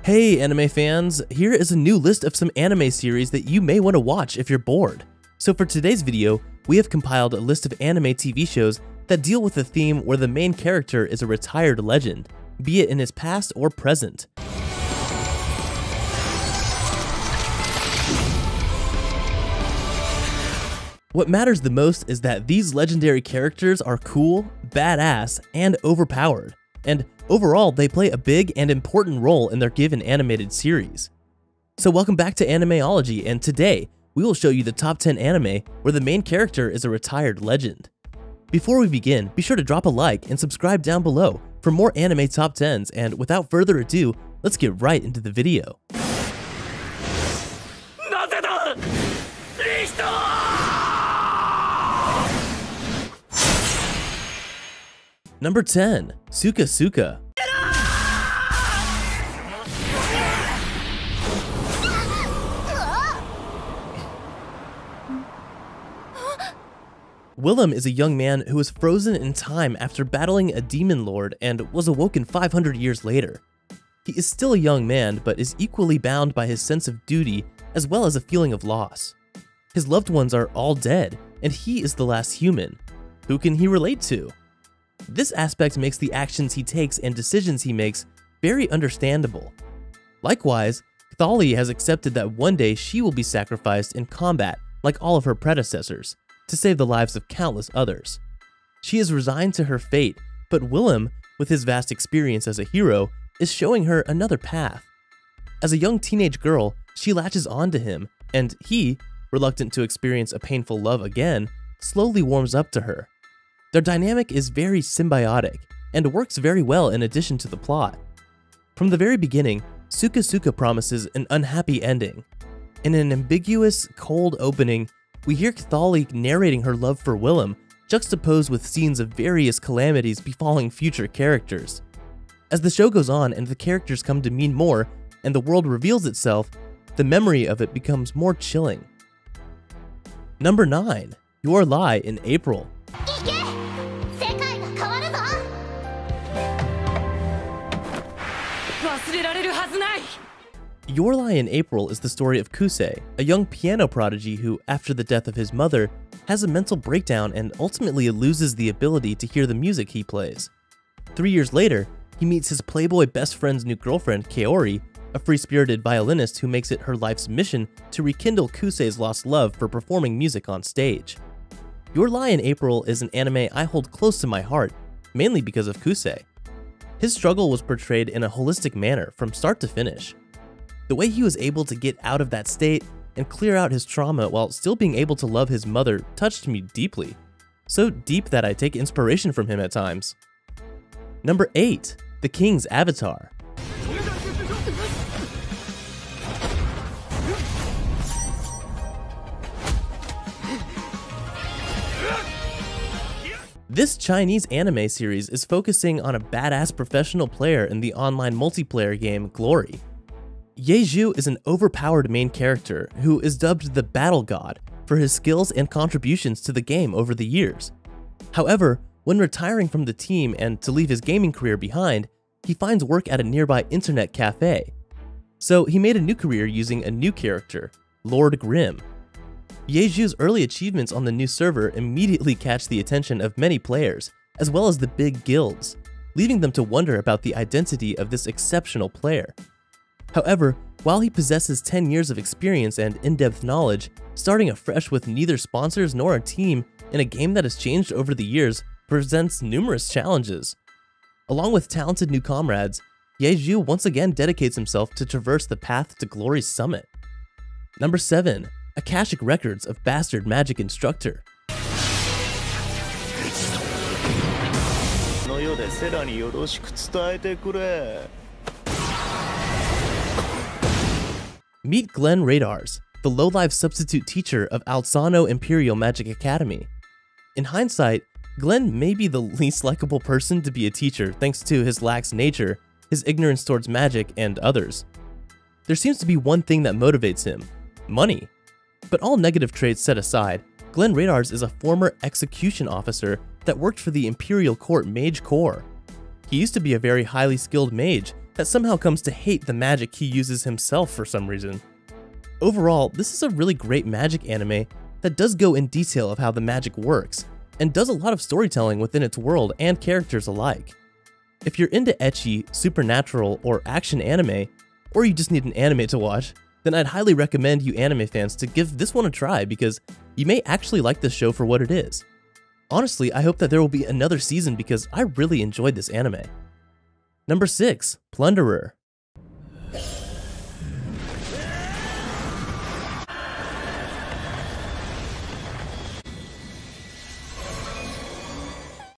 Hey anime fans, here is a new list of some anime series that you may want to watch if you're bored. So for today's video, we have compiled a list of anime TV shows that deal with a theme where the main character is a retired legend, be it in his past or present. What matters the most is that these legendary characters are cool, badass, and overpowered, and overall they play a big and important role in their given animated series. So welcome back to Animeology, and today we will show you the top 10 anime where the main character is a retired legend. Before we begin, be sure to drop a like and subscribe down below for more anime top 10s, and without further ado, let's get right into the video. Number 10. Suka Suka. Willem is a young man who was frozen in time after battling a demon lord and was awoken 500 years later. He is still a young man, but is equally bound by his sense of duty as well as a feeling of loss. His loved ones are all dead, and he is the last human. Who can he relate to? This aspect makes the actions he takes and decisions he makes very understandable. Likewise, Thali has accepted that one day she will be sacrificed in combat like all of her predecessors, to save the lives of countless others. She is resigned to her fate, but Willem, with his vast experience as a hero, is showing her another path. As a young teenage girl, she latches onto him, and he, reluctant to experience a painful love again, slowly warms up to her. Their dynamic is very symbiotic, and works very well in addition to the plot. From the very beginning, Suka Suka promises an unhappy ending. In an ambiguous, cold opening, we hear Thali narrating her love for Willem, juxtaposed with scenes of various calamities befalling future characters. As the show goes on and the characters come to mean more, and the world reveals itself, the memory of it becomes more chilling. Number 9. Your Lie in April. Your Lie in April is the story of Kusei, a young piano prodigy who, after the death of his mother, has a mental breakdown and ultimately loses the ability to hear the music he plays. 3 years later, he meets his playboy best friend's new girlfriend, Kaori, a free-spirited violinist who makes it her life's mission to rekindle Kusei's lost love for performing music on stage. Your Lie in April is an anime I hold close to my heart, mainly because of Kusei. His struggle was portrayed in a holistic manner from start to finish. The way he was able to get out of that state and clear out his trauma while still being able to love his mother touched me deeply. So deep that I take inspiration from him at times. Number 8. The King's Avatar. This Chinese anime series is focusing on a badass professional player in the online multiplayer game Glory. Yeju is an overpowered main character who is dubbed the Battle God for his skills and contributions to the game over the years. However, when retiring from the team and to leave his gaming career behind, he finds work at a nearby internet cafe. So he made a new career using a new character, Lord Grimm. Yeju's early achievements on the new server immediately catch the attention of many players, as well as the big guilds, leaving them to wonder about the identity of this exceptional player. However, while he possesses 10 years of experience and in-depth knowledge, starting afresh with neither sponsors nor a team in a game that has changed over the years presents numerous challenges. Along with talented new comrades, Yeju once again dedicates himself to traverse the path to Glory's summit. Number 7. Akashic Records of Bastard Magic Instructor. Meet Glenn Radars, the low-life substitute teacher of Alzano Imperial Magic Academy. In hindsight, Glenn may be the least likable person to be a teacher thanks to his lax nature, his ignorance towards magic, and others. There seems to be one thing that motivates him: money. But all negative traits set aside, Glenn Radars is a former execution officer that worked for the Imperial Court Mage Corps. He used to be a very highly skilled mage that somehow comes to hate the magic he uses himself for some reason. Overall, this is a really great magic anime that does go in detail of how the magic works, and does a lot of storytelling within its world and characters alike. If you're into ecchi, supernatural, or action anime, or you just need an anime to watch, then I'd highly recommend you anime fans to give this one a try because you may actually like this show for what it is. Honestly, I hope that there will be another season because I really enjoyed this anime. Number 6. Plunderer.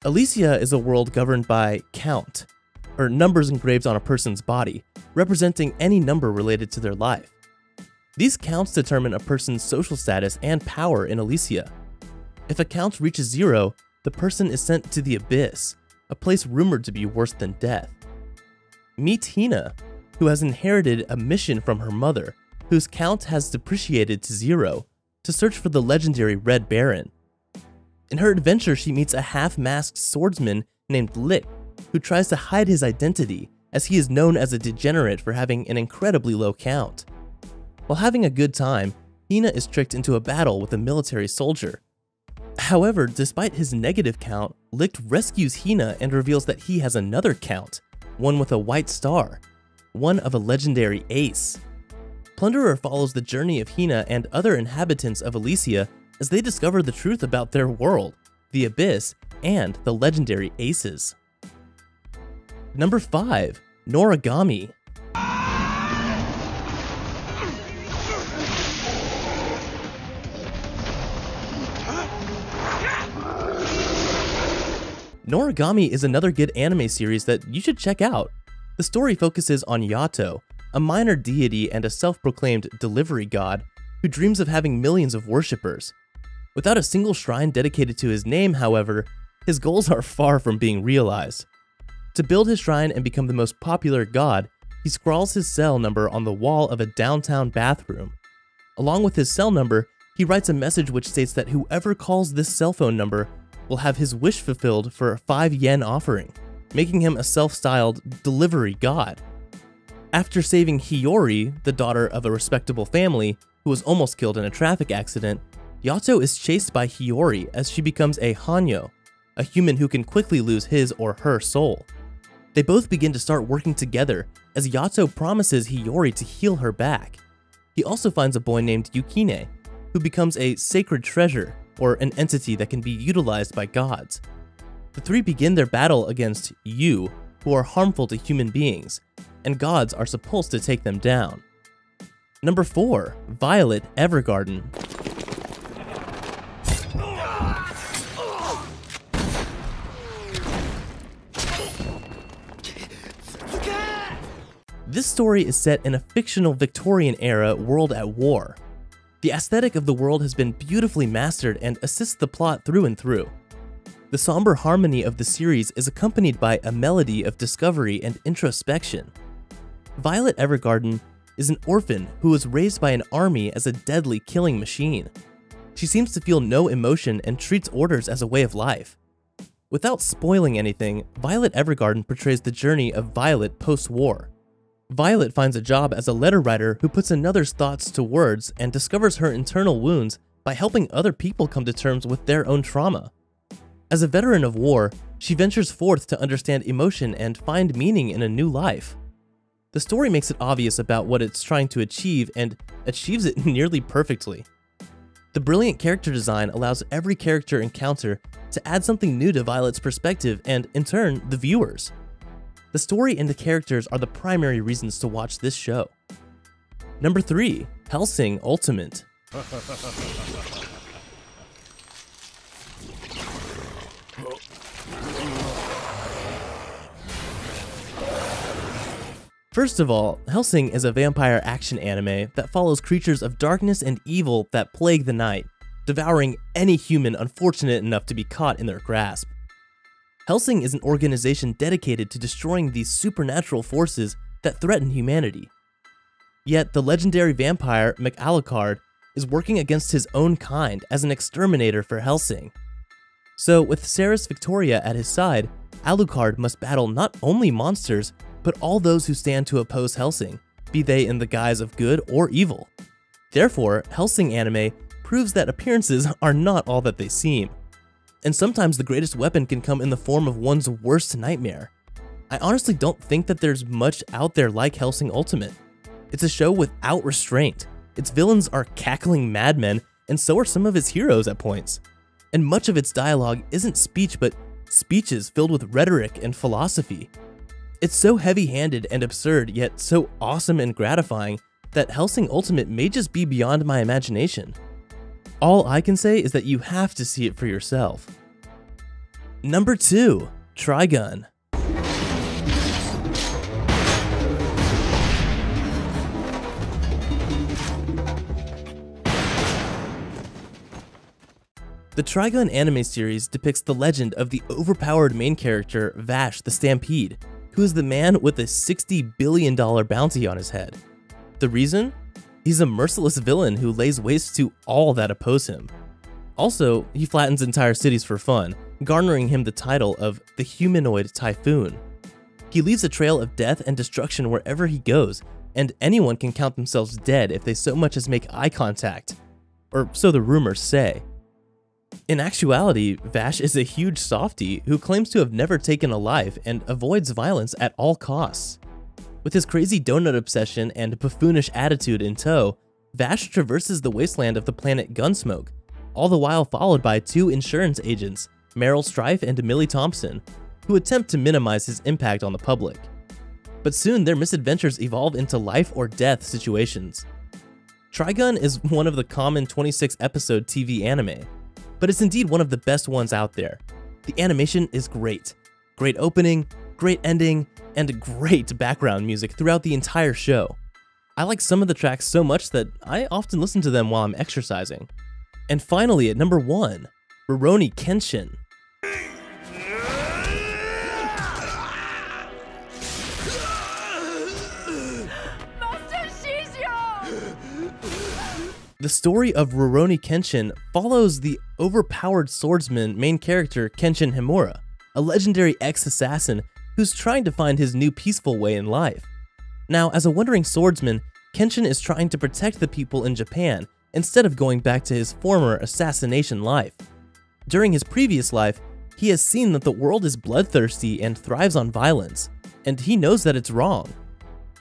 Elysia is a world governed by count, or numbers engraved on a person's body, representing any number related to their life. These counts determine a person's social status and power in Elysia. If a count reaches 0, the person is sent to the Abyss, a place rumored to be worse than death. Meet Hina, who has inherited a mission from her mother, whose count has depreciated to 0, to search for the legendary Red Baron. In her adventure, she meets a half-masked swordsman named Lick, who tries to hide his identity, as he is known as a degenerate for having an incredibly low count. While having a good time, Hina is tricked into a battle with a military soldier. However, despite his negative count, Lick rescues Hina and reveals that he has another count, one with a white star, one of a legendary ace. Plunderer follows the journey of Hina and other inhabitants of Elysia as they discover the truth about their world, the Abyss, and the legendary aces. Number 5. Noragami. Noragami is another good anime series that you should check out. The story focuses on Yato, a minor deity and a self-proclaimed delivery god who dreams of having millions of worshippers. Without a single shrine dedicated to his name, however, his goals are far from being realized. To build his shrine and become the most popular god, he scrawls his cell number on the wall of a downtown bathroom. Along with his cell number, he writes a message which states that whoever calls this cell phone number will have his wish fulfilled for a 5 yen offering, making him a self-styled delivery god. After saving Hiyori, the daughter of a respectable family, who was almost killed in a traffic accident, Yato is chased by Hiyori as she becomes a Hanyo, a human who can quickly lose his or her soul. They both begin to start working together as Yato promises Hiyori to heal her back. He also finds a boy named Yukine, who becomes a sacred treasure, or an entity that can be utilized by gods. The three begin their battle against Yu, who are harmful to human beings, and gods are supposed to take them down. Number 4. Violet Evergarden. This story is set in a fictional Victorian era world at war. The aesthetic of the world has been beautifully mastered and assists the plot through and through. The somber harmony of the series is accompanied by a melody of discovery and introspection. Violet Evergarden is an orphan who was raised by an army as a deadly killing machine. She seems to feel no emotion and treats orders as a way of life. Without spoiling anything, Violet Evergarden portrays the journey of Violet post-war. Violet finds a job as a letter writer who puts another's thoughts to words and discovers her internal wounds by helping other people come to terms with their own trauma. As a veteran of war, she ventures forth to understand emotion and find meaning in a new life. The story makes it obvious about what it's trying to achieve and achieves it nearly perfectly. The brilliant character design allows every character encounter to add something new to Violet's perspective and, in turn, the viewers. The story and the characters are the primary reasons to watch this show. Number 3. Hellsing Ultimate. First of all, Hellsing is a vampire action anime that follows creatures of darkness and evil that plague the night, devouring any human unfortunate enough to be caught in their grasp. Hellsing is an organization dedicated to destroying these supernatural forces that threaten humanity. Yet the legendary vampire Alucard is working against his own kind as an exterminator for Hellsing. So with Ceres Victoria at his side, Alucard must battle not only monsters, but all those who stand to oppose Hellsing, be they in the guise of good or evil. Therefore, Hellsing anime proves that appearances are not all that they seem. And sometimes the greatest weapon can come in the form of one's worst nightmare. I honestly don't think that there's much out there like Hellsing Ultimate. It's a show without restraint. Its villains are cackling madmen, and so are some of its heroes at points. And much of its dialogue isn't speech, but speeches filled with rhetoric and philosophy. It's so heavy-handed and absurd, yet so awesome and gratifying that Hellsing Ultimate may just be beyond my imagination. All I can say is that you have to see it for yourself. Number 2. Trigun. The Trigun anime series depicts the legend of the overpowered main character Vash the Stampede, who is the man with a $60 billion bounty on his head. The reason? He's a merciless villain who lays waste to all that oppose him. Also, he flattens entire cities for fun, garnering him the title of the Humanoid Typhoon. He leaves a trail of death and destruction wherever he goes, and anyone can count themselves dead if they so much as make eye contact. Or so the rumors say. In actuality, Vash is a huge softie who claims to have never taken a life and avoids violence at all costs. With his crazy donut obsession and buffoonish attitude in tow, Vash traverses the wasteland of the planet Gunsmoke, all the while followed by 2 insurance agents, Meryl Strife and Millie Thompson, who attempt to minimize his impact on the public. But soon their misadventures evolve into life or death situations. Trigun is one of the common 26-episode TV anime, but it's indeed one of the best ones out there. The animation is great. Great opening, great ending, and great background music throughout the entire show. I like some of the tracks so much that I often listen to them while I'm exercising. And finally, at number 1, Rurouni Kenshin. The story of Rurouni Kenshin follows the overpowered swordsman main character Kenshin Himura, a legendary ex-assassin who's trying to find his new peaceful way in life. Now, as a wandering swordsman, Kenshin is trying to protect the people in Japan instead of going back to his former assassination life. During his previous life, he has seen that the world is bloodthirsty and thrives on violence, and he knows that it's wrong.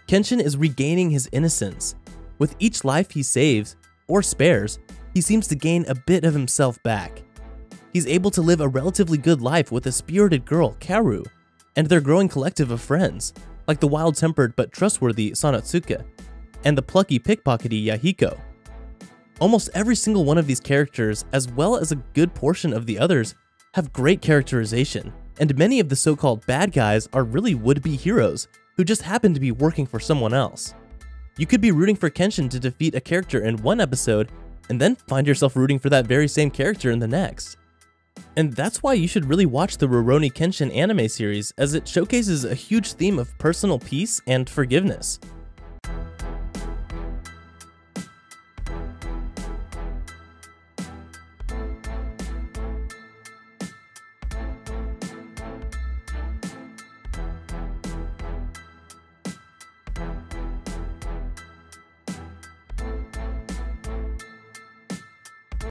Kenshin is regaining his innocence. With each life he saves, or spares, he seems to gain a bit of himself back. He's able to live a relatively good life with a spirited girl, Karu, and their growing collective of friends, like the wild-tempered but trustworthy Sanotsuke, and the plucky pickpockety Yahiko. Almost every single one of these characters, as well as a good portion of the others, have great characterization, and many of the so-called bad guys are really would-be heroes who just happen to be working for someone else. You could be rooting for Kenshin to defeat a character in one episode, and then find yourself rooting for that very same character in the next. And that's why you should really watch the Rurouni Kenshin anime series, as it showcases a huge theme of personal peace and forgiveness.